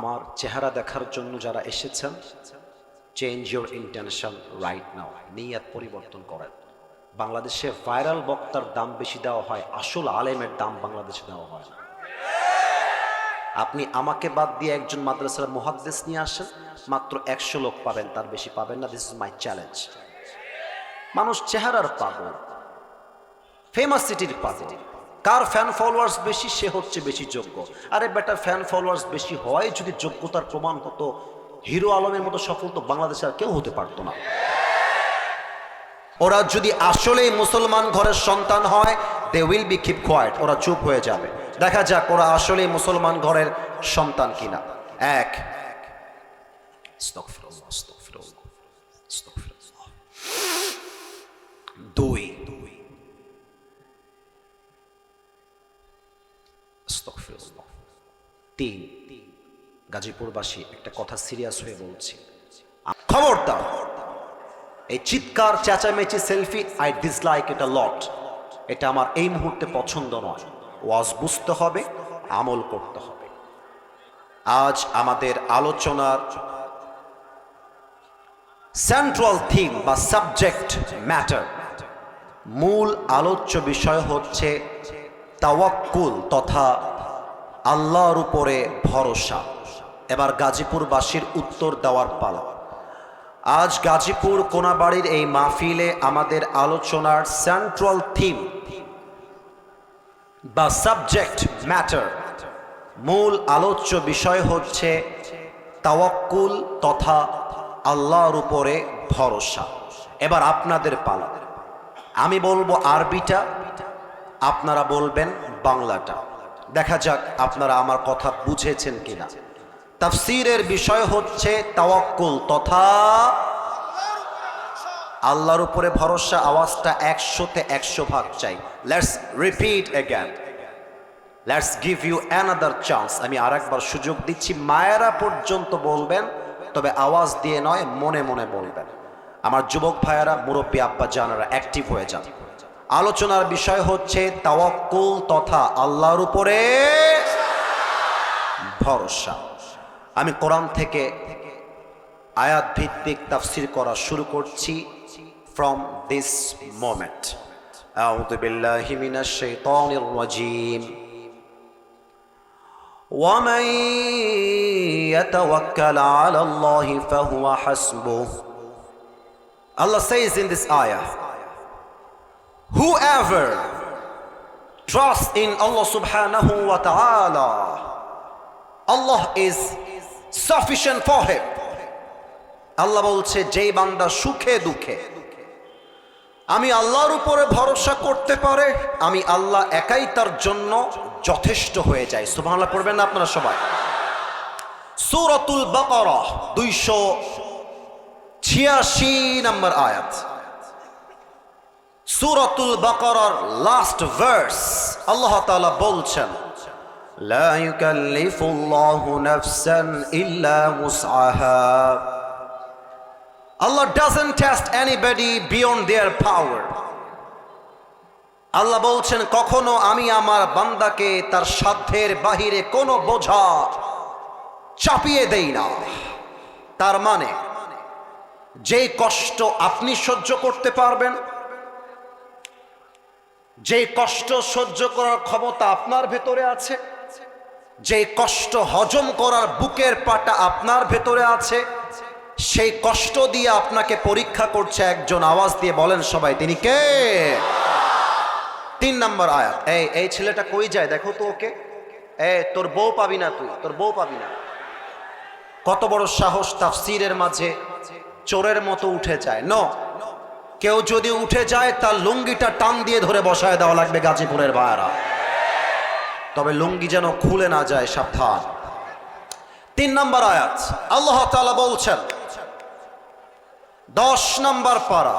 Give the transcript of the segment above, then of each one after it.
আমার চেহারা দেখার জন্য যারা এসেছেন, change your intention right now, নিয়ত পরিবর্তন করেন। বাংলাদেশে ভাইরাল বক্তার দাম বেশি দেওয়া হয়, আসল আলেমের দাম বাংলাদেশে দেওয়া হয় না। আপনি আমাকে বাদ দিয়ে একজন মাদ্রাসার মুহাদ্দিস নিয়ে আসেন, মাত্র 100 লোক পাবেন, তার বেশি পাবেন না। This is my challenge. মানুষ চেহারার পাগল, ফেমাসিটির পাগল। কার ফ্যান ফলোয়ার্স বেশি, সে হচ্ছে বেশি যোগ্য। আরে বেটা, ফ্যান ফলোয়ার্স বেশি হয় যদি যোগ্যতার প্রমাণ হতো, হিরো আলমের মতো সফল তো বাংলাদেশে আর কেউ হতে পারতো না। ওরা যদি আসলেই মুসলমান ঘরের সন্তান হয়, they will be keep quiet, ওরা চুপ হয়ে যাবে। দেখা যাক ওরা আসলেই মুসলমান ঘরের সন্তান কিনা। এক, আস্তাগফিরুল্লাহ, আস্তাগফিরুল্লাহ, আস্তাগফিরুল্লাহ। দুই, আস্তাগফিরুল্লাহ। তিন, গাজীপুরবাসী একটা কথা সিরিয়াস হয়ে বলছি, খবরদার এই চিৎকার চেঁচামেচি সেলফি, আই ডিসলাইক ইট আ লট। এটা আমার এই মুহূর্তে পছন্দ নয়। ওয়াজ বুঝতে হবে, আমল করতে হবে। আজ আমাদের আলোচনার সেন্ট্রাল থিম বা সাবজেক্ট ম্যাটার, মূল আলোচ্য বিষয় হচ্ছে তাওয়াক্কুল তথা আল্লাহর উপরে ভরসা। এবার গাজীপুরবাসীর উত্তর দেওয়ার পালা। আজ গাজীপুর কোনাবাড়ির এই মাহফিলে আমাদের আলোচনার সেন্ট্রাল থিম বা সাবজেক্ট ম্যাটার, মূল আলোচ্য বিষয় হচ্ছে তাওয়াক্কুল তথা আল্লাহর উপরে ভরসা। এবার আপনাদের পালা। আমি বলবো আরবিটা, আপনারা বলবেন বাংলাটা। দেখা যাক আপনারা আমার কথা বুঝেছেন কিনা। তাফসীরের বিষয় হচ্ছে তাওয়াক্কুল তথা আল্লাহর উপরে ভরসা। আওয়াজটা 100-তে 100 ভাগ চাই। Let's repeat again, let's give you another chance. আমি আরেকবার সুযোগ দিচ্ছি, মায়েরা পর্যন্ত বলবেন, তবে আওয়াজ দিয়ে নয়, মনে মনে বলবেন। আমার যুবক ভাইয়েরা, মুরব্বী আব্বা জানারা অ্যাক্টিভ হয়ে যান। আলোচনার বিষয় হচ্ছে তাওয়াক্কুল তথা আল্লাহর উপরে ভরসা। আমি কোরআন থেকে আয়াত ভিত্তিক তাফসীর করা শুরু করছি ফ্রম দিস মোমেন্ট। আউযু বিল্লাহি মিনাশ শাইতানির রাজীম। ওয়ামান ইয়াতাওয়াক্কাল আলাল্লাহি ফাহুয়া হাসবুহু। Allah says in this ayah, whoever trusts in Allah subhanahu wa ta'ala, Allah is sufficient for him. আল্লাহ বলছে, যেই বান্দা সুখে দুঃখে আমি আল্লাহর উপরে ভরসা করতে পারে, আমি আল্লাহ একাই তার জন্য যথেষ্ট হয়ে যায়। সুবহানাল্লাহ পড়বেন না আপনারা সবাই? সূরাতুল বাকারা 286 নম্বর আয়াত। সূরাতুল বাকারার লাস্ট ভার্স আল্লাহ তাআলা বলছেন, লা ইউকাল্লিফুল্লাহু নাফসান ইল্লা উসআহা। Allah doesn't test anybody beyond their power. আল্লাহ বলছেন, কখনো আমি আমার বান্দাকে তার সাধ্যের বাহিরে কোনো বোঝা চাপিয়ে দেই না। তার মানে যে কষ্ট আপনি সহ্য করতে পারবেন, যে কষ্ট সহ্য করার ক্ষমতা আপনার ভেতরে আছে, যে কষ্ট হজম করার বুকের পাটা আপনার ভেতরে আছে, সেই কষ্ট দিয়ে আপনাকে পরীক্ষা করছে একজন। আওয়াজ দিয়ে বলেন সবাই, তিনি কে? 3 নম্বর আয়াত। এই ছেলেটা কই যায় দেখো তো ওকে। তোর বউ পাবি না, তুই তোর বউ পাবি না। কত বড় সাহস তাফসীরের মাঝে চোরের মতো উঠে যায়। নো, কেউ যদি উঠে যায় তার লুঙ্গিটা টান দিয়ে ধরে বসায় দেওয়া লাগবে গাজীপুরের ভাইয়ারা। তবে লুঙ্গি যেন খুলে না যায়, সাবধান। 3 নম্বর আয়াত আল্লাহ তাআলা বলছেন, 10 নম্বর পারা,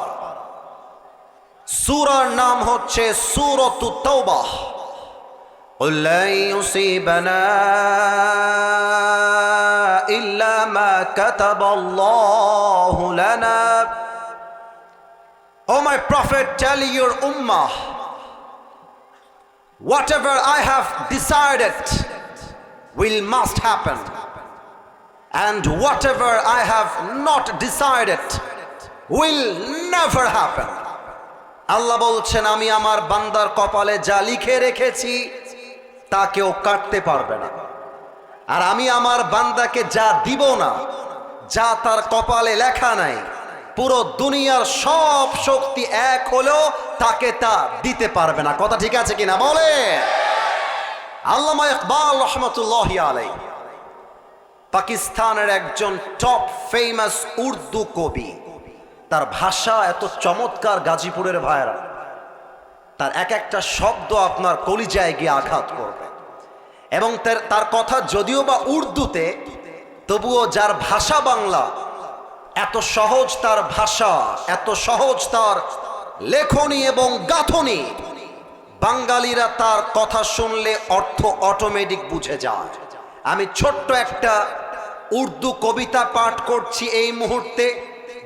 সূরার নাম হচ্ছে সূরাতুত তাওবাহ। কুল লা ইউসিবানা ইল্লা মা কাতাবাল্লাহু লানা। Oh my prophet, tell your ummah, whatever I have decided will must happen. and whatever I have not decided will never happen. আল্লাহ বলছেন আমি আমার বান্দার কপালে যা লিখে রেখেছি তা কেউ কাটতে পারবে না, আর আমি আমার বান্দাকে যা দিব না, যা তার কপালে লেখা নাই, পুরো দুনিয়ার সব শক্তি এক হলেও তাকে তা দিতে পারবে না। কথা ঠিক আছে কিনা বলে? আল্লামা ইকবাল রহমতুল্লাহি আলাইহি পাকিস্তানের একজন টপ ফেমাস উর্দু কবি। তার ভাষা এত চমৎকার, গাজীপুরের ভাইরা, তার এক একটা শব্দ আপনার কলিজায় গিয়ে আঘাত করবে। এবং তার কথা যদিও বা উর্দুতে, তবুও যার ভাষা বাংলা, এত সহজ তার ভাষা, এত সহজ তার লেখনী এবং গাঁথনি, বাঙালিরা তার কথা শুনলে অর্থ অটোমেটিক বুঝে যায়। আমি ছোট্ট একটা উর্দু কবিতা পাঠ করছি এই মুহূর্তে,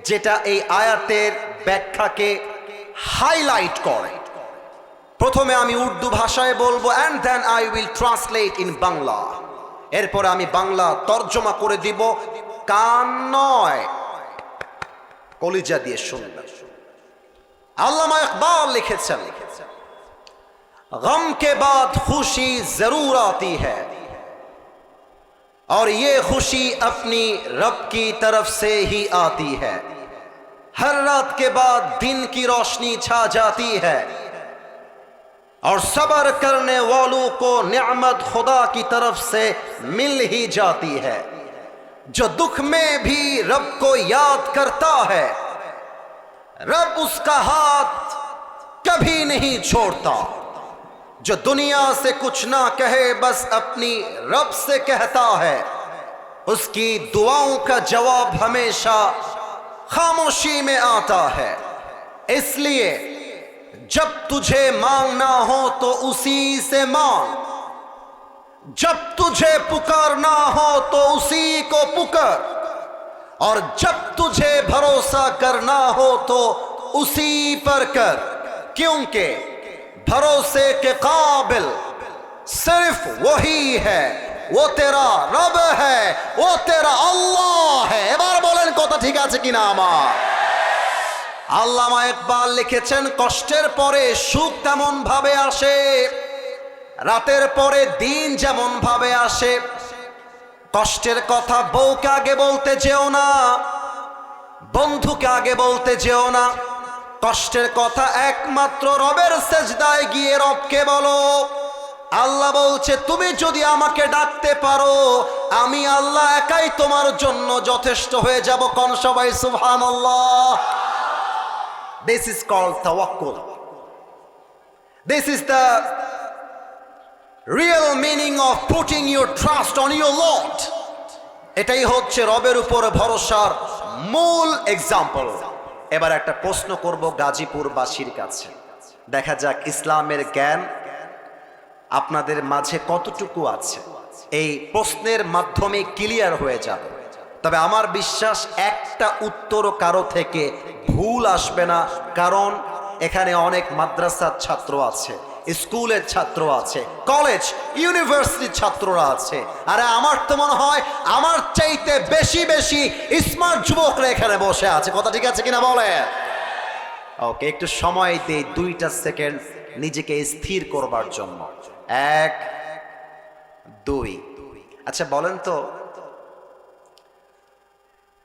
যেটা এই আয়াতের ব্যাখ্যাকে হাইলাইট করে। প্রথমে আমি উর্দু ভাষায় বলবো, and then I will translate in Bangla. এরপর আমি বাংলা তর্জমা করে দিব, কান নয় কলিজা দিয়ে শুনবেন। আল্লামা ইকবাল লিখেছেন, গম কে বাদ খুশি জরুর আती है और ये खुशी अपनी रब की तरफ से ही आती है। हर रात के बाद दिन की रोशनी छा जाती है और सब्र करने वालों को नेमत खुदा की तरफ से मिल ही जाती है। जो दुख में भी रब को याद करता है, रब उसका हाथ कभी नहीं छोड़ता। जो दुनिया से कुछ ना कहे बस अपनी रब से कहता है, उसकी दुआओं का जवाब हमेशा खामोशी में आता है। इसलिए जब तुझे मांगना हो तो उसी से मांग, जब तुझे पुकारना हो तो उसी को पुकार, और जब तुझे भरोसा करना हो तो उसी पर कर, क्योंकि भरोसे के काबिल सिर्फ वही है, वो तेरा रब है, वो तेरा अल्लाह है। এবার বলেন কথা ঠিক আছে কিনা আমার? আল্লামা ইকবাল লিখেছেন, কষ্টের পরে সুখ তেমন ভাবে আসে, রাতের পরে দিন যেমন ভাবে আসে। কষ্টের কথা বউকে আগে বলতে যেও না, বন্ধুকে আগে বলতে যেও না। কষ্টের কথা একমাত্র রবের সেজদায় গিয়ে রবকে বলো। আল্লাহ বলছে, তুমি যদি আমাকে ডাকতে পারো, আমি আল্লাহ একাই তোমার জন্য যথেষ্ট হয়ে যাব। কোন সবাই সুবহানাল্লাহ। This is called tawakkul. This is the real meaning of putting your trust on your Lord. এটাই হচ্ছে রবের উপর ভরসার মূল এক্সাম্পল। এবার একটা প্রশ্ন করব গাজীপুরবাসীর কাছে, দেখা যাক ইসলামের জ্ঞান আপনাদের মাঝে কতটুকু আছে। এই প্রশ্নের মাধ্যমে ক্লিয়ার হয়ে যাবে। তবে আমার বিশ্বাস একটা উত্তরও কারো থেকে ভুল আসবে না, কারণ এখানে অনেক মাদ্রাসার ছাত্র আছে, স্কুলের ছাত্র আছে, কলেজ ইউনিভার্সিটির ছাত্ররা আছে। আরে আমার তো মনে হয় আমার চাইতে বেশি বেশি স্মার্ট যুবকরা এখানে বসে আছে। কথা ঠিক আছে কিনা বলে? ওকে, একটু সময় দেই 2টা সেকেন্ড নিজেকে স্থির করবার জন্য। 1 2। আচ্ছা বলেন তো,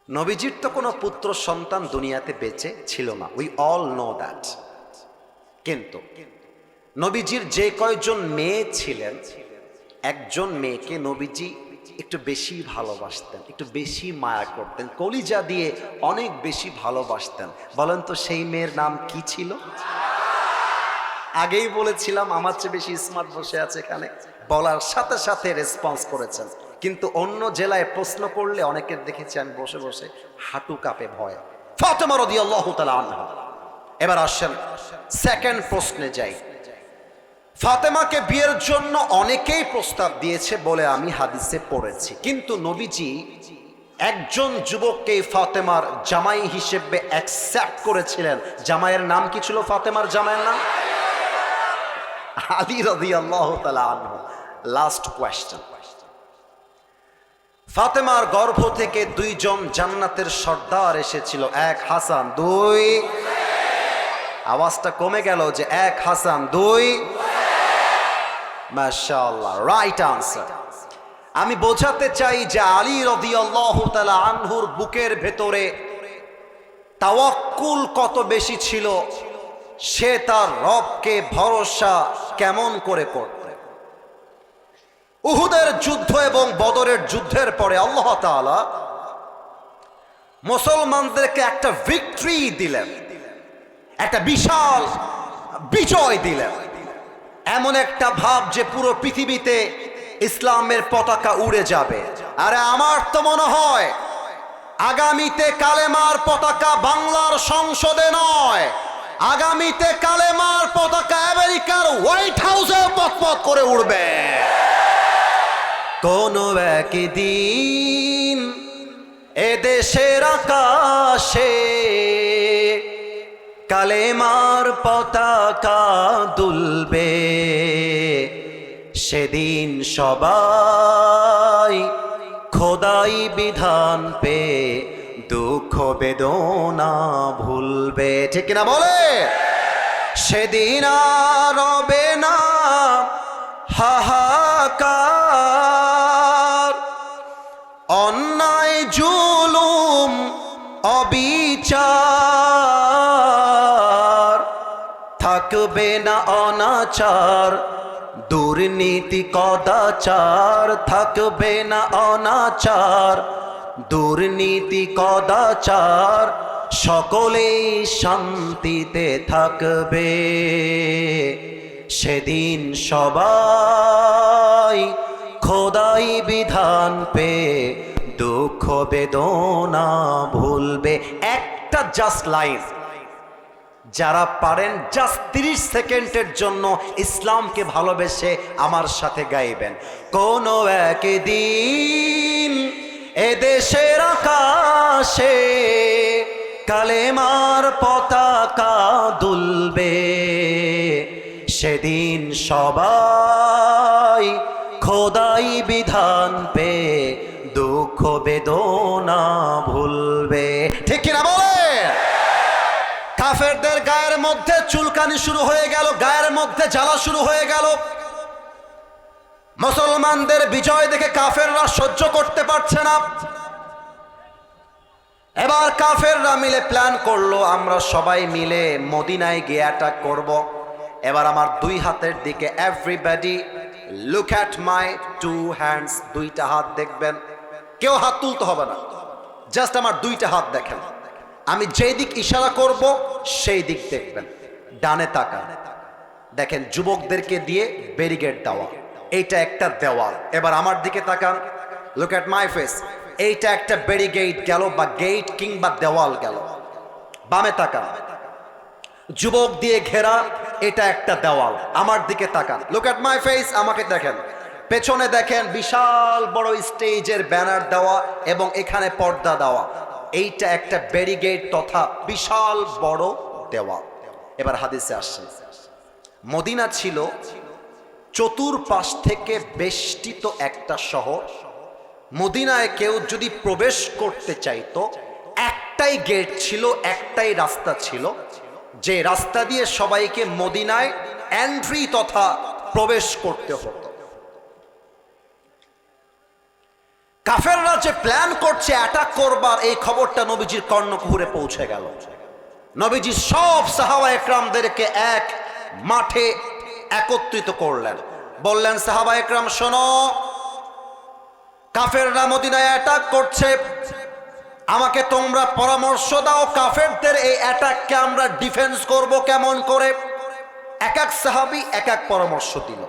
নবীজির তো কোনো পুত্র সন্তান দুনিয়াতে বেঁচে ছিল না, উই অল নো দ্যাট। কিন্তু নবীজির যে কয়জন মেয়ে ছিলেন, একজন মেয়েকে নবীজি একটু বেশি ভালোবাসতেন, একটু বেশি মায়া করতেন, কলিজা দিয়ে অনেক বেশি ভালোবাসতেন। বলেন তো সেই মেয়ের নাম কি ছিল? আগেই বলেছিলাম আমার চেয়ে বেশি স্মার্ট বসে আছে এখানে, বলার সাথে সাথে রেসপন্স করেছেন। কিন্তু অন্য জেলায় প্রশ্ন করলে অনেকের দেখেছি আমি বসে বসে হাঁটু কাঁপে ভয়। ফাতেমা রাদিয়াল্লাহু তাআলা আনহা। এবার আসেন সেকেন্ড প্রশ্নে যাই। ফাতেমাকে বিয়ের জন্য অনেকেই প্রস্তাব দিয়েছে বলে আমি হাদিসে পড়েছি, কিন্তু নবীজি একজন যুবককে ফাতেমার জামাই হিসেবে অ্যাকসেপ্ট করেছিলেন। জামাইয়ের নাম কি ছিল? ফাতেমার জামাইয়ের নাম আলী রাদিয়াল্লাহু তাআলা আনহু। লাস্ট কোয়েশ্চেন, ফাতেমার গর্ভ থেকে দুইজন জান্নাতের সর্দার এসেছিল, এক হাসান, দুই, আওয়াজটা কমে গেল যে এক হাসান দুই, মাশাআল্লাহ, রাইট আনসার। আমি বোঝাতে চাই যে আলী রাদিয়াল্লাহু তাআলা আনহুর বুকের ভেতরে তাওয়াক্কুল কত বেশি ছিল, সে তার রবকে ভরসা কেমন করে করতেন। উহুদের যুদ্ধ এবং বদরের যুদ্ধের পরে আল্লাহ তাআলা মুসলমানদেরকে একটা ভিক্টরি দিলেন, একটা বিশাল বিজয় দিলেন। এমন একটা ভাব যে পুরো পৃথিবীতে ইসলামের পতাকা উড়ে যাবে। আরে আমার তো মনে হয় আগামীতে কালেমার পতাকা বাংলার সংসদে নয়, আগামীতে কালেমার পতাকা আমেরিকার হোয়াইট হাউসে পথ করে উড়বে। কোনো একদিন এদেশের আকাশে কালেমার পতাকা দুলবে, সেদিন সবাই খোদাই বিধান পে দুঃখ বেদনা ভুলবে, ঠিক কিনা বলে? সেদিন আর রবে না হাহাকার, অন্যায় জুলুম অবিচার, থাকবে না অনাচার দুর্নীতি কদাচার, থাকবে না অনাচার দুর্নীতি কদাচার, সকলেই শান্তিতে থাকবে, সেদিন সবাই খোদাই বিধান পে দুঃখ বেদনা ভুলবে। একটা জাস্ট লাইন যারা পারেন জাস্ট 30 সেকেন্ডের জন্য ইসলামকে ভালোবেসে আমার সাথে গাইবেন। কোন একদিন এদেশের আকাশে কালেমার পতাকা দুলবে, সেদিন সবাই খোদাই বিধান পে দুঃখ বেদনা ভুলবে, ঠিক কিনা বলে? কাফেরদের গায়ের মধ্যে চুলকানি শুরু হয়ে গেল, গায়ের মধ্যে জ্বালা শুরু হয়ে গেল। মুসলমানদের বিজয় দেখে কাফেররা সহ্য করতে পারছে না। এবার কাফেররা মিলে প্ল্যান করলো, আমরা সবাই মিলে মদিনায় গিয়ে অ্যাটাক করব। এবার আমার দুই হাতের দিকে, everybody look at my two hands, দুইটা হাত দেখবেন, কেউ হাত তুলতে হবে না, জাস্ট আমার দুইটা হাত দেখেন। আমি যেই দিক ইশারা করব সেই দিক দেখবেন। ডানে তাকান, দেখেন যুবকদেরকে দিয়ে ব্যারিকেড দেওয়া, এইটা একটা দেওয়াল। এবার আমার দিকে তাকান, লুক অ্যাট মাই ফেস, এইটা একটা ব্যারিকেড গেল বা গেট কিংবা দেওয়াল গেল। বামে তাকান, যুবক দিয়ে ঘেরা, এটা একটা দেওয়াল। আমার দিকে তাকান, লুক অ্যাট মাই ফেস, আমাকে দেখেন। পেছনে দেখেন বিশাল বড় স্টেজের ব্যানার দেওয়া এবং এখানে পর্দা দেওয়া, এইটা একটা ব্যারিকেড তথা বিশাল বড় দেওয়াল। এবার হাদিসে আসছেন, মদিনা ছিল চতুর্পাশ থেকে বেষ্টিত একটা শহর। মদিনায় কেউ যদি প্রবেশ করতে চাইতো, একটাই গেট ছিল, একটাই রাস্তা ছিল, যে রাস্তা দিয়ে সবাইকে মদিনায় এন্ট্রি তথা প্রবেশ করতে হতো। কাফেররা যে প্ল্যান করছে অ্যাটাক করবার, এই খবরটা নবীজির কর্ণকুহরে পৌঁছে গেল। নবীজি সব সাহাবা একরামদেরকে এক মাঠে একত্রিত করলেন, বললেন সাহাবা একরাম শোনো, কাফেররা মদিনায় অ্যাটাক করছে, আমাকে তোমরা পরামর্শ দাও কাফেরদের এই অ্যাটাককে আমরা ডিফেন্স করব কেমন করে। এক এক সাহাবী এক এক পরামর্শ দিল।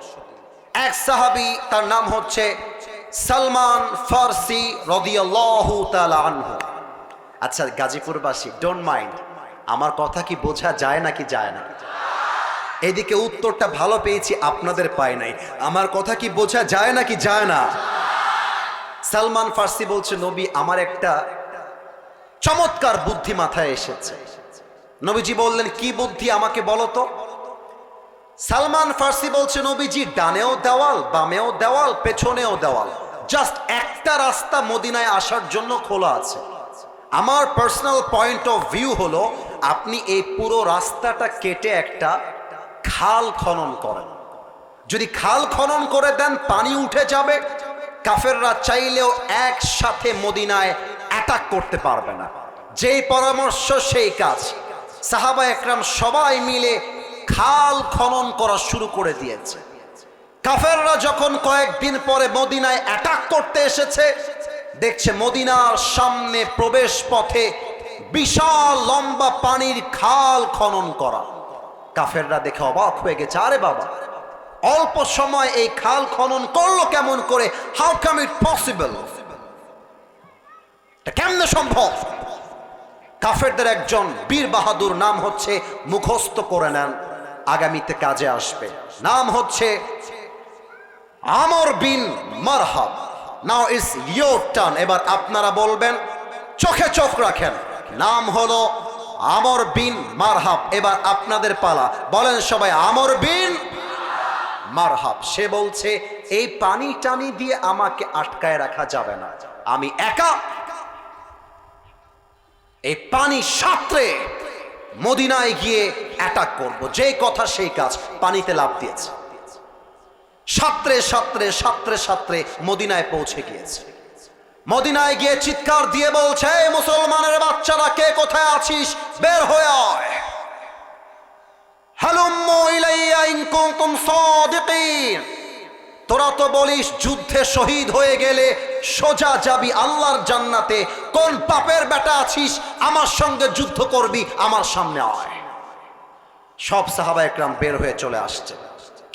এক সাহাবী, তার নাম হচ্ছে সালমান ফারসি রাদিয়াল্লাহু তাআলা আনহু। আচ্ছা গাজীপুরবাসী, ডোন্ট মাইন্ড, আমার কথা কি বোঝা যায় নাকি যায় না? এদিকে উত্তরটা ভালো পেয়েছি, আপনাদের পাই নাই। আমার কথা কি বোঝা যায় নাকি যায় না? সালমান ফারসি বলছে, নবী আমার একটা চমৎকার বুদ্ধি মাথায় এসেছে। নবীজি বললেন কি বুদ্ধি আমাকে বলো তো। সালমান ফারসি বলছে, নবীজি ডানেও দেওয়াল, বামেও দেওয়াল, পেছনেও দেওয়াল, জাস্ট একটা রাস্তা মদিনায় আসার জন্য খোলা আছে। আমার পার্সোনাল পয়েন্ট অফ ভিউ হলো, আপনি এই পুরো রাস্তাটা কেটে একটা খাল খনন করেন। যদি খাল খনন করে দেন, পানি উঠে যাবে, কাফেররা চাইলেও একসাথে মদিনায় অ্যাটাক করতে পারবে না। যেই পরামর্শ সেই কাজ। সাহাবা একরাম সবাই মিলে খাল খনন করা শুরু করে দিয়েছে। কাফেররা যখন কয়েকদিন পরে মদিনায় অ্যাটাক করতে এসেছে, দেখছে মদিনার সামনে প্রবেশ পথে বিশাল লম্বা পানির খাল খনন করা। কাফেররা দেখে অবাক হয়ে গেছে, আরে বাবা, অল্প সময় এই খাল খনন করলো কেমন করে? How come it possible? এটা কেমনে সম্ভব? কাফেরদের একজন বীর বাহাদুর, নাম হচ্ছে, মুখস্থ করে নেন, আগামীতে কাজে আসবে, নাম হচ্ছে Amr bin Marhab. Now is your turn. এবার আপনারা বলবেন, চোখে চোখ রাখেন, নাম হলো আমর বিন মারহাব। এবার আপনাদের পালা, বলেন সবাই, আমর বিন মারহাব। সে বলছে, এই পানি টানি দিয়ে আমাকে আটকায় রাখা যাবে না, আমি একা এই পানি সাঁতরে মদিনায় গিয়ে অ্যাটাক করব। যেই কথা সেই কাজ, পানিতে লাফ দিয়েছে, সাঁতরে সাঁতরে সাঁতরে সাঁতরে মদিনায় পৌঁছে গিয়েছে। মদিনায় গিয়ে চিৎকার দিয়ে বলছে, এই মুসলমানের বাচ্চারা, কে কোথায় আছিস? বের হয়ে আয়। হালুম্মু ইলাইয়া ইন কুনতুম সাদিকিন। তোরা তো বলিস যুদ্ধে শহীদ হয়ে গেলে সোজা যাবি আল্লাহর জান্নাতে। কোন পাপের বেটা আছিস আমার সঙ্গে যুদ্ধ করবি? আমার সামনে আয়। সব সাহাবা একরাম বের হয়ে চলে আসছে,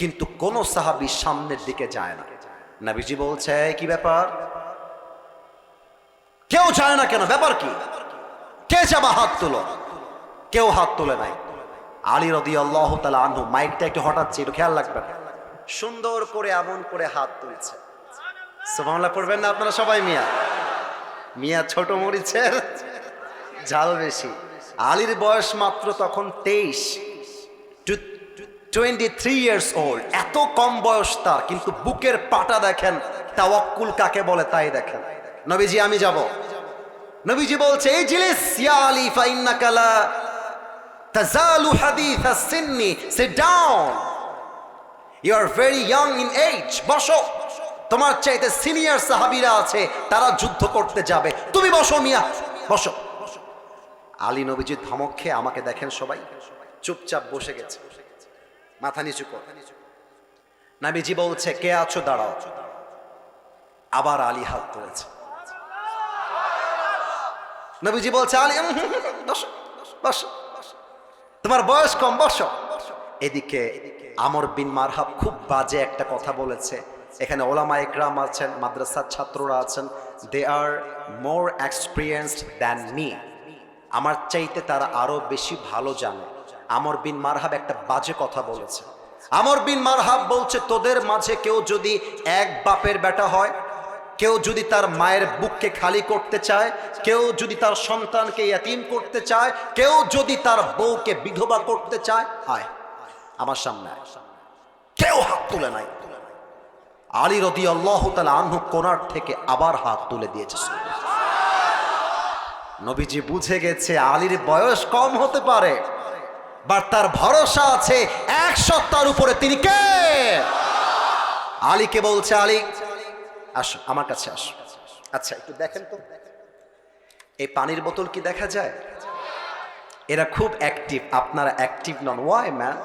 কিন্তু কোন সাহাবী সামনের দিকে যায় না। নবীজি বলছে, কি ব্যাপার? কেউ যায় না কেন? ব্যাপার কি? কে যাবা? হাত তুলো। কেউ হাত তোলে নাই। আলী রাদিয়াল্লাহু তাআলা আনহু মাইকটা একটু হঠাৎ একটু খেয়াল রাখবেন, সুন্দর করে এমন করে হাত তুলছে। সুবহানাল্লাহ পড়বেন না আপনারা সবাই? মিয়া ছোট মরিচের ঝাল বেশি। আলীর বয়স মাত্র তখন 23 ইয়ার্স ওল্ড। এত কম বয়স তার, কিন্তু বুকের পাটা দেখেন, তাওয়াক্কুল কাকে বলে তাই দেখেন। নবীজি, আমি যাব। নবীজি বলছে, এই জিলিস ইয়া আলী ফাইন্নাকা লা তাজালু হাদিস আস-সিন্নি, sit down, you are very young in age. বসো, তোমার চাইতে সিনিয়র সাহাবীরা আছে, তারা যুদ্ধ করতে যাবে, তুমি বসো মিয়া, বসো। আলী নবীজি ধমক খেয়ে, আমাকে দেখেন সবাই, চুপচাপ বসে গেছে, মাথা নিচু কর। নবীজি বলছে, কে আছো? দাঁড়াও। আবার আলী হাত তুলেছে। নবীজি বলছে, আলী বসো বসো, তোমার বয়স কম, বসো। এদিকে আমর বিন মারহাব খুব বাজে একটা কথা বলেছে। এখানে ওলামা ইকরাম আছেন, মাদ্রাসার ছাত্ররা আছেন, দে আর মোর এক্সপিরিয়েন্সড দ্যান মি। আমার চাইতে তারা আরো বেশি ভালো জানে। আমর বিন মারহাব একটা বাজে কথা বলেছে। আমর বিন মারহাব বলছে, তোদের মাঝে কেউ যদি এক বাপের বেটা হয়, কেউ যদি তার মায়ের বুককে খালি করতে চায়, কেউ যদি তার সন্তানকে ইয়াতীম করতে চায়, কেউ যদি তার বউকে বিধবা করতে চায়, আয় আমার সামনে আয়। কেউ হাত তুলে নাই। আলী রাদিয়াল্লাহু তাআলা আনহু কোনার থেকে আবার হাত তুলে দিয়েছে। নবীজি বুঝে গেছে আলীর বয়স কম হতে পারে, বাট তার ভরসা আছে এক সত্তার উপরে। তিনি কে? আলীকে বলছে, আলী আসো, আমার কাছে আসো। আচ্ছা একটু দেখেন তো, এই পানির বোতল কি দেখা যায়? এরা খুব অ্যাক্টিভ, আপনারা অ্যাক্টিভ নন। Why man?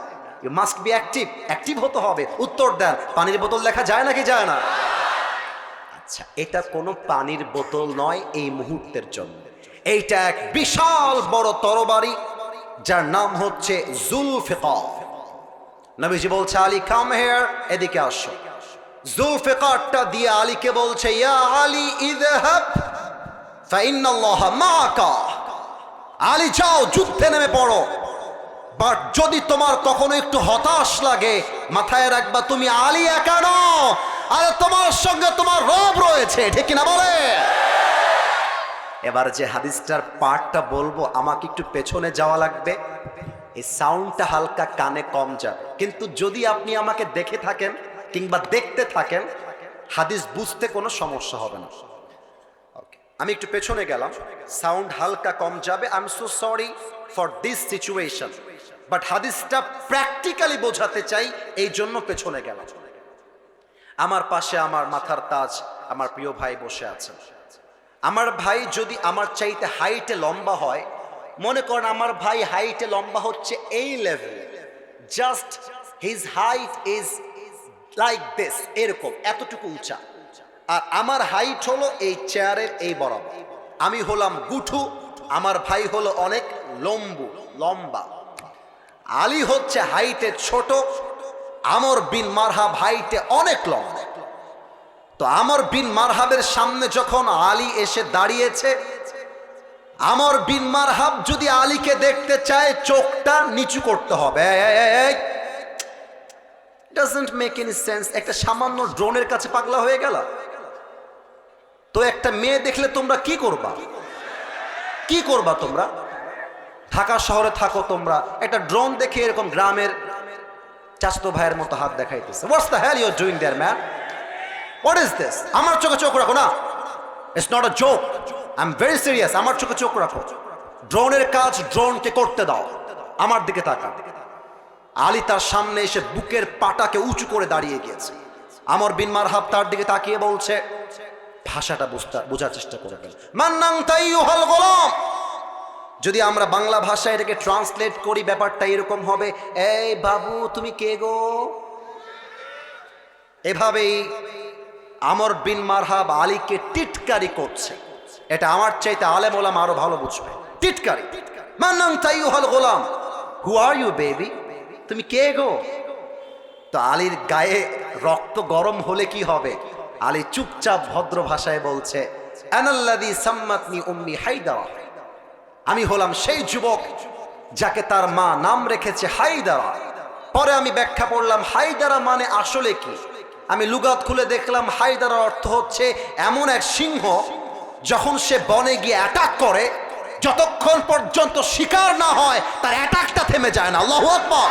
You must be active. Active হতে হবে। উত্তর দেন, পানির বোতল দেখা যায় নাকি যায় না? আচ্ছা, এটা কোনো পানির বোতল নয় এই মুহূর্তের জন্য। এইটা এক বিশাল বড় তরবারি, যার নাম হচ্ছে জুলফিকার। নবীজি বলছে, আলী কাম হিয়ার, এদিকে আসো। জুলফিকারটা দিয়ে আলীকে বলছে, ইয়া আলী ইযহাব ফাইন্নাল্লাহা মাআকা। আলী যাও, যুদ্ধে নেমে পড়ো। বাট যদি তোমার কখনো একটু হতাশ লাগে, মাথায় রাখবা তুমি আলী একা নও, আর তোমার সঙ্গে তোমার রব রয়েছে, ঠিক কিনা বলে? এবার যে হাদিসটার পার্টটা বলবো, আমাকে একটু পেছনে যাওয়া লাগবে, এই সাউন্ডটা হালকা কানে কম যাবে। কিন্তু যদি আপনি আমাকে দেখে থাকেন কিংবা দেখতে থাকেন, হাদিস বুঝতে কোনো সমস্যা হবে না। ওকে, আমি একটু পেছনে গেলাম, সাউন্ড হালকা কম যাবে, I am so sorry for this situation, but হাদিসটা প্র্যাকটিক্যালি বোঝাতে চাই, এই জন্য পেছনে গেলাম। আমার পাশে আমার মাথার তাজ আমার প্রিয় ভাই বসে আছেন। আমার ভাই যদি আমার চাইতে হাইটে লম্বা হয়, মনে করেন আমার ভাই হাইটে লম্বা হচ্ছে এই level, just his height is like this, এরকম এতটুকু উঁচা, আর আমার হাইট হলো এই চেয়ারের এই বরাবর, আমি হলাম গুঠু, আমার ভাই হলো অনেক লম্বা। আলী হচ্ছে হাইটে ছোট, আমর বিন মারহাব হাইটে অনেক লম্বা। তো আমর বিন মারহাবের সামনে যখন আলী এসে দাঁড়িয়েছে, আমর বিন মারহাব যদি আলীকে দেখতে চায় চোখটা নিচু করতে হবে। Doesn't make any sense. একটা সামান্য ড্রোনের কাছে পাগলা হয়ে গেল। তো একটা মেয়ে দেখলে তোমরা কি করবা তোমরা ঢাকা শহরে থাকো, তোমরা একটা ড্রোন দেখে এরকম গ্রামের চাচতো ভাইয়ের মতো হাত দেখাইতেছে। What's the hell you are doing there man? What is this? আমার চোখে চোখ রাখো না, it's not a joke, I am very serious. আমার চোখে চোখ রাখো, ড্রোনের কাজ ড্রোনকে করতে দাও, আমার দিকে তাকা। আলী তার সামনে এসে বুকের পাটাকে উঁচু করে দাঁড়িয়ে গিয়েছে। আমর বিন মারহাব তার দিকে তাকিয়ে বলছে, ভাষাটা বোঝার চেষ্টা করবেন, মান্নাং তাইয়ুহাল গোলাম। যদি আমরা বাংলা ভাষায় এটাকে ট্রান্সলেট করি, ব্যাপারটা এরকম হবে, এই বাবু তুমি কে গো? এভাবেই আমর বিন মারহাব আলীকে টিটকারি করছে। এটা আমার চাইতে আলেম ওলামা আরো ভালো বুঝবে। টিটকারি, মান্নাং তাইয়ুহাল গোলাম, হু আর ইউ বেবি, তুমি কে গো? তো আলীর গায়ে রক্ত গরম হলে কি হবে? আলী চুপচাপ ভদ্র ভাষায় বলছে, আনাল্লাযী সাম্মাতনি উম্মি হায়দারা, আমি হলাম সেই যুবক যাকে তার মা নাম রেখেছে হায়দারা। পরে আমি ব্যাখ্যা পড়লাম হায়দারা মানে আসলে কি। আমি লুগাত খুলে দেখলাম হায়দারার অর্থ হচ্ছে এমন এক সিংহ, যখন সে বনে গিয়ে অ্যাটাক করে, যতক্ষণ পর্যন্ত শিকার না হয় তার অ্যাটাকটা থেমে যায় না। আল্লাহু আকবার।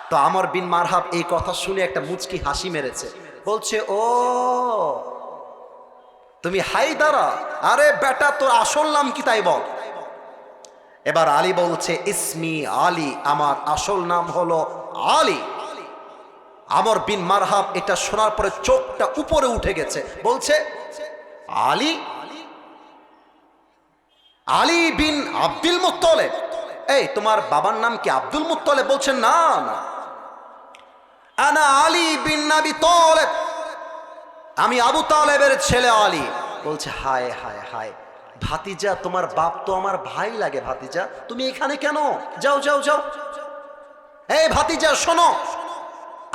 তো আমর বিন মারহাব এই কথা শুনে একটা মুচকি হাসি মেরেছে, বলছে, ও তুমি হায়দারা? আরে বেটা, তোর আসল নাম কি তাই বল। এবার আলী বলছে, ইসমি আলী, আমার আসল নাম হলো আলী। আমর বিন মারহাব এটা শোনার পরে চোখটা উপরে উঠে গেছে, বলছে, আলী? আলী বিন আব্দুল মুত্তালিব? এই তোমার বাবার নাম কি আব্দুল মুত্তালিব? বলছে, না না, আনা আলী বিন আবি তালেব, আমি আবু তালেবের ছেলে আলী। বলছে, হায় হায় হায় ভাতিজা, তোমার বাপ তো আমার ভাই লাগে, ভাতিজা তুমি এখানে কেন? যাও যাও যাও। এই ভাতিজা শোনো,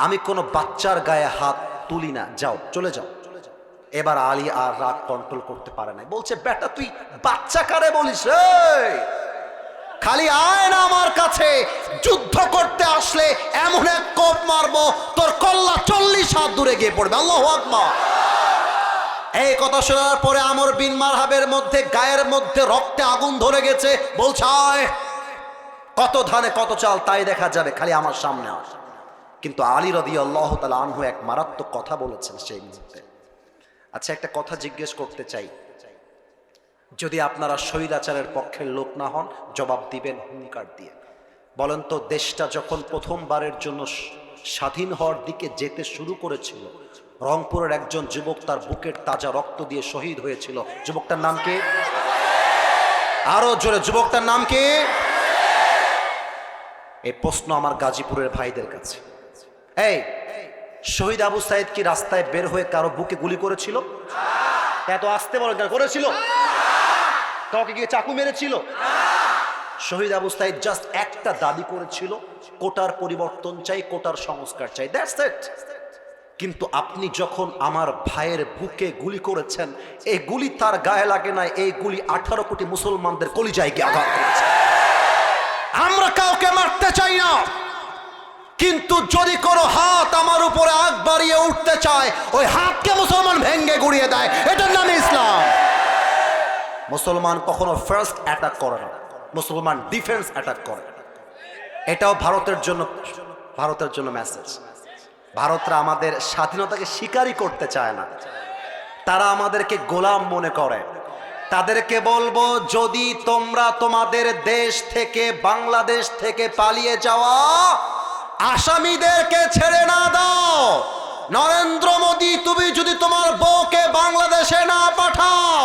আমি কোনো বাচ্চার গায়ে হাত তুলি না, যাও চলে যাও। এবার আলী আর রাগ কন্ট্রোল করতে পারে না, বলছে, বেটা তুই বাচ্চা কারে বলিস? খালি আয় না আমার কাছে, যুদ্ধ করতে আসলে এমন এক কোপ মারবো তোর কল্লা 40 হাত দূরে গিয়ে পড়বে। আল্লাহু আকবার। এই কথা শোনার পরে আমর বিন মারহাবের মধ্যে গায়ের মধ্যে রক্তে আগুন ধরে গেছে। বলছে, আয়, কত ধানে কত চাল তাই দেখা যাবে, খালি আমার সামনে আস। কিন্তু আলী রাদিয়াল্লাহু তাআলা আনহু এক মারাত্মক কথা বলেছেন সেই মুহূর্তে। আচ্ছা, একটা কথা জিজ্ঞেস করতে চাই, যদি আপনারা স্বৈরাচারের পক্ষের লোক না হন, জবাব দিবেন হুঙ্কার দিয়ে। বলেন তো, দেশটা যখন প্রথমবারের জন্য স্বাধীন হওয়ার দিকে যেতে শুরু করেছিল, রংপুরের একজন যুবক তার বুকের তাজা রক্ত দিয়ে শহীদ হয়েছিল। যুবকটার নাম কি? আরো জোরে, যুবকটার নাম কি? এই প্রশ্ন আমার গাজীপুরের ভাইদের কাছে। এই শহীদ আবু সাইদ কি রাস্তায় বের হয়ে কারো বুকে গুলি করেছিল? এত আসতে বলেন, করেছিল? কাউকে গিয়ে চাকু মেরেছিল? শহীদ আবু সাইদ জাস্ট একটা দাবি করেছিল, কোটার পরিবর্তন চাই, কোটার সংস্কার চাই, দ্যাটস ইট। কিন্তু আপনি যখন আমার ভাইয়ের বুকে গুলি করেছেন, এই গুলি তার গায়ে লাগে না, এই গুলি 18 কোটি মুসলমানদের কলিজায় গিয়ে আঘাত করেছে। আমরা কাউকে মারতে চাই না, কিন্তু যদি কোনো হাত আমার উপরে আগ বাড়িয়ে উঠতে চায়, ওই হাতকে মুসলমান ভেঙ্গে গুড়িয়ে দেয়। এটার নাম ইসলাম। মুসলমান কখনো ফার্স্ট অ্যাটাক করে না, মুসলমান ডিফেন্স অ্যাটাক করে। এটাও ভারতের জন্য মেসেজ। ভারতরা আমাদের স্বাধীনতাকে স্বীকারই করতে চায় না, তারা আমাদেরকে গোলাম মনে করে। তাদেরকে বলবো, যদি তোমরা তোমাদের দেশ থেকে, বাংলাদেশ থেকে পালিয়ে যাওয়া আসামিদেরকে ছেড়ে না দাও, নরেন্দ্র মোদী তুমি যদি তোমার বউকে বাংলাদেশে না পাঠাও,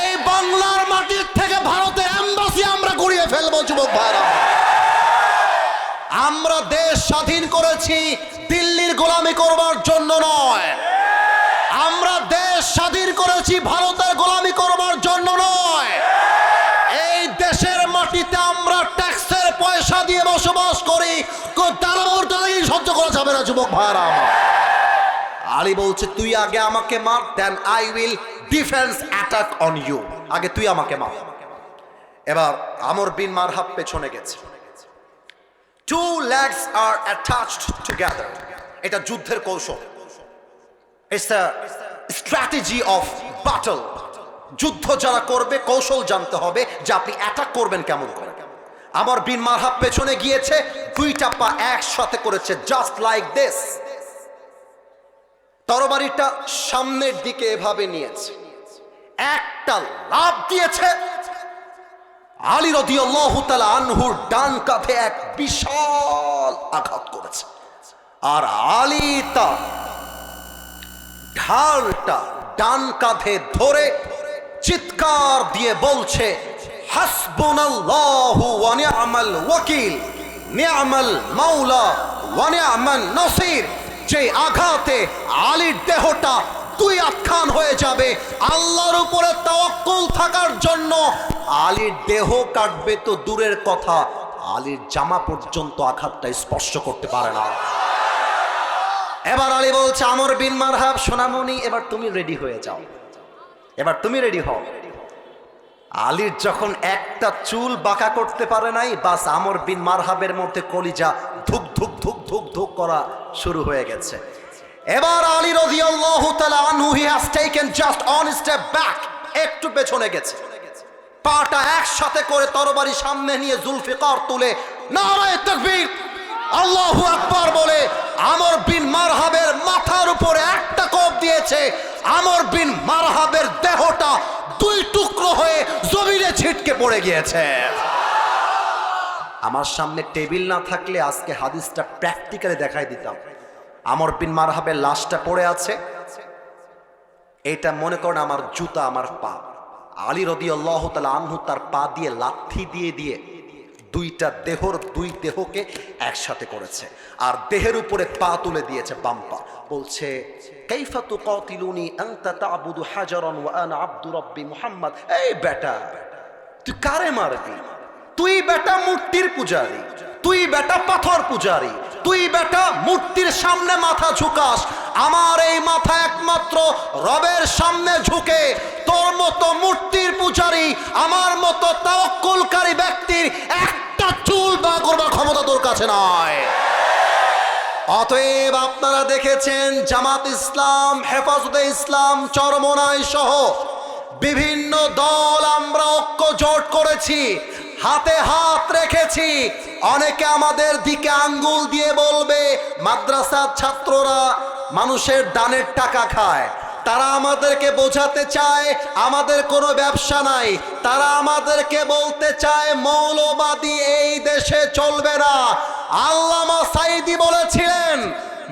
এই বাংলার মাটির থেকে ভারতের এম্বাসি আমরা গুড়িয়ে ফেলবো। যুবক ভাইরা, আমরা দেশ স্বাধীন করেছি দিল্লির গোলামি করবার জন্য নয়, আমরা দেশ স্বাধীন করেছি ভারতের গোলামি করবার জন্য নয়। এই দেশের মাটিতে আমরা ট্যাক্সের পয়সা দিয়ে বসবাস করি, সহ্য করা যাবে না। যুবক ভাইরা, আলী বলছে, তুই আগে আমাকে মার, then I will defence attack on you. আগে তুই আমাকে মার। এবার আমর বিন মারহাব পেছনে গেছে। Two legs are attached together. এটা যুদ্ধের কৌশল। It's the strategy of battle. যুদ্ধ যারা করবে কৌশল জানতে হবে যে আপনি অ্যাটাক করবেন কেমন করে। আমর বিন মারহাব পেছনে গিয়েছে, দুইটা পা একসাথে করেছে, জাস্ট লাইক দিস। তরবারিটা সামনের দিকে এভাবে নিয়েছে, একটা লাফ দিয়েছে। আলী রাদিয়াল্লাহু তাআলা আনহুর ডান কাঁধে এক বিশাল আঘাত করেছে, আর আলী তার ঢালটা ডান কাঁধে ধরে চিৎকার দিয়ে বলছে, হাসবুনাল্লাহু ওয়া নি'মাল ওয়াকিল, নি'মাল মাওলা ওয়া নি'মান নাসির। যে আঘাতে আলীর দেহটা দুই আটখান হয়ে যাবে, আল্লাহর উপরে তাওয়াক্কুল থাকার জন্য আলীর দেহ কাটবে তো দূরের কথা, আলীর জামা পর্যন্ত আঘাতটা স্পর্শ করতে পারে না। এবার আলী বলছে, আমর বিন মারহাব সোনামণি, এবার তুমি রেডি হয়ে যাও, এবার তুমি রেডি হও। আলীর যখন একটা চুল বাঁকা করতে পারে নাই, বাস আমর বিন মারহাবের মধ্যে কলিজা ধুক ধুক ধুক ধুক ধুক করা শুরু হয়ে গেছে। এবার আলী রাদিয়াল্লাহু তাআলা আনহু he has taken just one step back, একটু পেছনে গেছে, পাটা একসাথে করে তরবারি সামনে নিয়ে জুলফিকার তুলে নারায়ে তাকবীর আল্লাহু আকবার বলে আমর বিন মারহাবের মাথার উপরে একটা কোপ দিয়েছে। আমর বিন মারহাবের দেহটা দুই টুকরো হয়ে জমিনে ছিটকে পড়ে গিয়েছে। আমার সামনে টেবিল না থাকলে আজকে হাদিসটা প্র্যাকটিক্যালি দেখাই দিতাম। আমর বিন মারহাবের লাশটা পড়ে আছে, এটা মনে করেন আমার জুতা, আমার পা। আলী রাদিয়াল্লাহু তাআলা আনহু তার পা দিয়ে লাথি দিয়ে দিয়ে দুইটা দেহর দুই দেহকে একসাথে করেছে, আর দেহের উপরে পা তুলে দিয়েছে, বাম পা। বলছে, কাইফা তুকাতিলুনি আনতা তা'বুদু হাজারান ওয়া আনা আবদু রাব্বি মুহাম্মদ। এই বেটা, তুই কারে মারবি? তুই বেটা মূর্তির পূজারী, তুই বেটা পাথর পূজারী, তুই বেটা মূর্তির সামনে মাথা ঝুকাস। আমার এই মাথা একমাত্র রবের সামনে ঝুঁকে তোর মতো মূর্তির পূজারী, আমার মতো তাওয়াক্কুলকারী ব্যক্তির একটা চুল বা করবার ক্ষমতা তোর কাছে নয়। অতএব আপনারা দেখেছেন জামাত ইসলাম, হেফাজতে ইসলাম, চরমনাই সহ বিভিন্ন দল আমরা ঐক্য জোট করেছি, হাতে হাত রেখেছি। অনেকে আমাদের দিকে আঙ্গুল দিয়ে বলবে মাদ্রাসার ছাত্ররা মানুষের দানের টাকা খায়। তারা আমাদেরকে বোঝাতে চায় আমাদের কোনো ব্যবসা নাই। তারা আমাদেরকে বলতে চায় মৌলবাদী এই দেশে চলবে না। আল্লামা সাঈদী বলেছিলেন,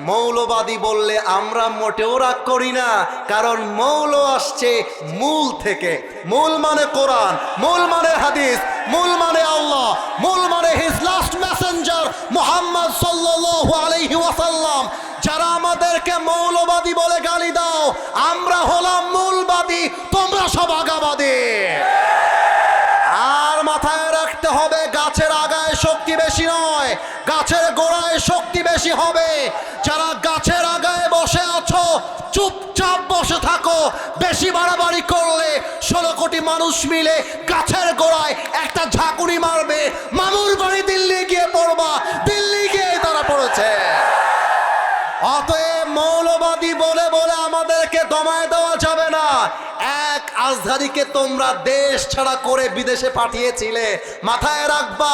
মৌলবাদী বললে আমরা মোটেও রাগ করি না, কারণ মৌল আসছে মূল থেকে। মূল মানে কোরআন, মূল মানে হাদিস, মূল মানে আল্লাহ, মূল মানে হিজ লাস্ট মেসেঞ্জার মুহাম্মদ সাল্লাল্লাহু আলাইহি ওয়াসাল্লাম। যারা আমাদেরকে মৌলবাদী বলে গালি দাও, আমরা হলাম মূলবাদী, তোমরা সব আগাবাদী। আর মাথায় রাখতে হবে, গাছের আগায় শক্তি বেশি নয়, গাছের গোড়ায় শক্তি বেশি হবে। যারা গাছের আগায় বসে আছো, চুপচাপ বসে থাকো। বেশি বাড়াবাড়ি করলে 16 কোটি মানুষ মিলে গাছের গোড়ায় একটা ঝাঁকুনি মারবে, মামুর বাড়ি দিল্লি গিয়ে পড়বা, দিল্লি গিয়ে তারা পড়েছে। অতএব মৌলবাদী বলে বলে আমাদেরকে দমায় দেওয়া যাবে না। এক আজহারীকে তোমরা দেশ ছাড়া করে বিদেশে পাঠিয়েছিলে, মাথায় রাখবা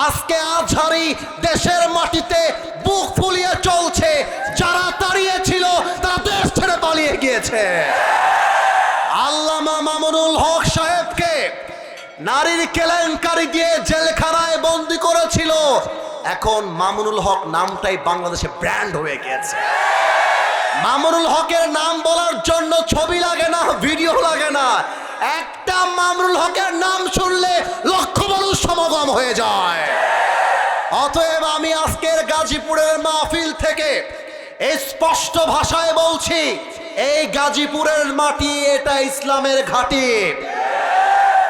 আজকে আজহারী দেশের মাটিতে বুক ফুলিয়ে চলছে, যারা তাড়িয়েছিল তারা দেশ ছেড়ে পালিয়ে গিয়েছে। আল্লামা মামুনুল হক সাহেবকে নারীর কেলেঙ্কারি দিয়ে জেলখানায় বন্দি করেছিল, এখন মামুনুল হক নামটাই বাংলাদেশে ব্র্যান্ড হয়ে গেছে। মামুনুল হকের নাম বলার জন্য ছবি লাগে না, ভিডিও লাগে না, একটা মামুনুল হকের নাম শুনলে লক্ষ মানুষ সমাগম হয়ে যায়। অতএব আমি আজকের গাজীপুরের মাহফিল থেকে স্পষ্ট ভাষায় বলছি, এই গাজীপুরের মাটি এটা ইসলামের ঘাঁটি।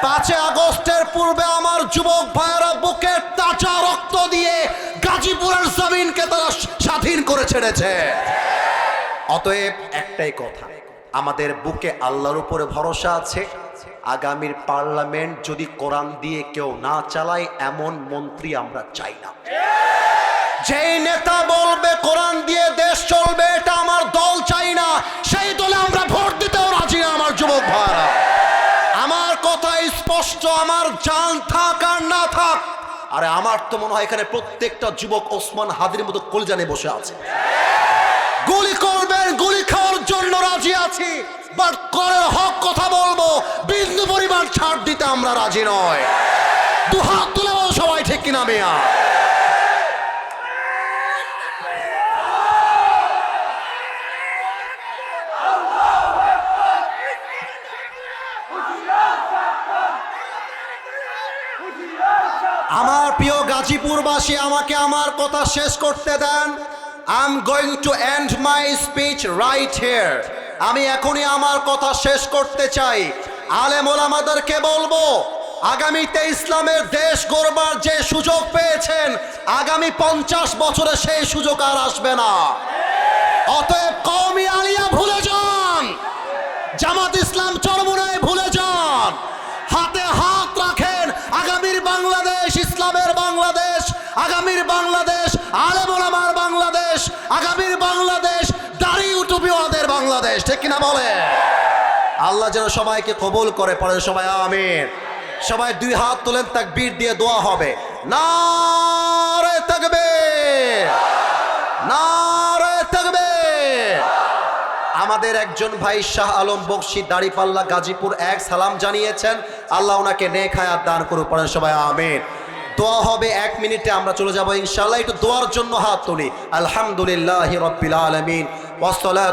5 আগস্টের পূর্বে আমার যুবক ভাইয়েরা বুকের তাজা রক্ত দিয়ে গাজীপুরের জমিনকে তারা স্বাধীন করে ছেড়েছে। অতএব একটাই কথা, আমাদের বুকে আল্লাহর উপরে ভরসা আছে। আগামীর পার্লামেন্ট যদি কোরআন দিয়ে কেউ না চালায় এমন মন্ত্রী আমরা চাই না। যেই নেতা বলবে কোরআন দিয়ে দেশ চলবে এটা আমার দল চাই না, সেই দলে আমরা ভোট দিতেও রাজি না। আমার যুবক ভাইরা, আমার কথা স্পষ্ট, আমার জান থাক আর না থাক, আরে আমার তো মনে হয় এখানে প্রত্যেকটা যুবক ওসমান হাদির মতো কলজানে বসে আছে। গুলি করবেন, গুলি খাওয়ার জন্য রাজি আছি, বাট করে হক কথা বলবো, বিন্দু পরিমাণ ছাড় দিতে আমরা রাজি নয়। দুহাত তুলে বল সবাই, ঠিক কিনা মিয়া? আমার প্রিয় গাজীপুরবাসী, আমাকে আমার কথা শেষ করতে দেন। I'm going to end my speech right here. আমি এখনই আমার কথা শেষ করতে চাই। আলেম ওলামাদেরকে বলবো, আগামীতে ইসলামের দেশ গড়বার যে সুযোগ পেয়েছেন, আগামী 50 বছরে সেই সুযোগ আর আসবে না। অতএব কওমি আলিয়া ভুলে যান, জামাত ইসলাম চরমোনাই ভুলে যান, হাতে হাত রাখেন। আগামীর বাংলাদেশ ইসলামের বাংলাদেশ, আগামীর বাংলাদেশ আলেম ওলামার বাংলাদেশ, আগামীর বাংলাদেশ দাড়ি টুপিওয়ালাদের বাংলাদেশ, ঠিক কিনা বলে? আল্লাহ যেন সবাইকে কবুল করে, পড়ে সবাই আমিন। সবাই 2 হাত তোলেন, তাকবীর দিয়ে দোয়া হবে। নারে তাকবীর, নারে তাকবীর। আমাদের একজন ভাই শাহ আলম বকশী দাড়িপাল্লা গাজীপুর 1 সালাম জানিয়েছেন, আল্লাহ ওনাকে নেক হায়াত দান করুন, পড়েন সবাই আমিন। দোয়া হবে 1 মিনিটে, আমরা চলে যাব ইনশাআল্লাহ। একটু দোয়ার জন্য হাত তুলি। আলহামদুলিল্লাহি রাব্বিল আলামিন ওয়াসসালাতু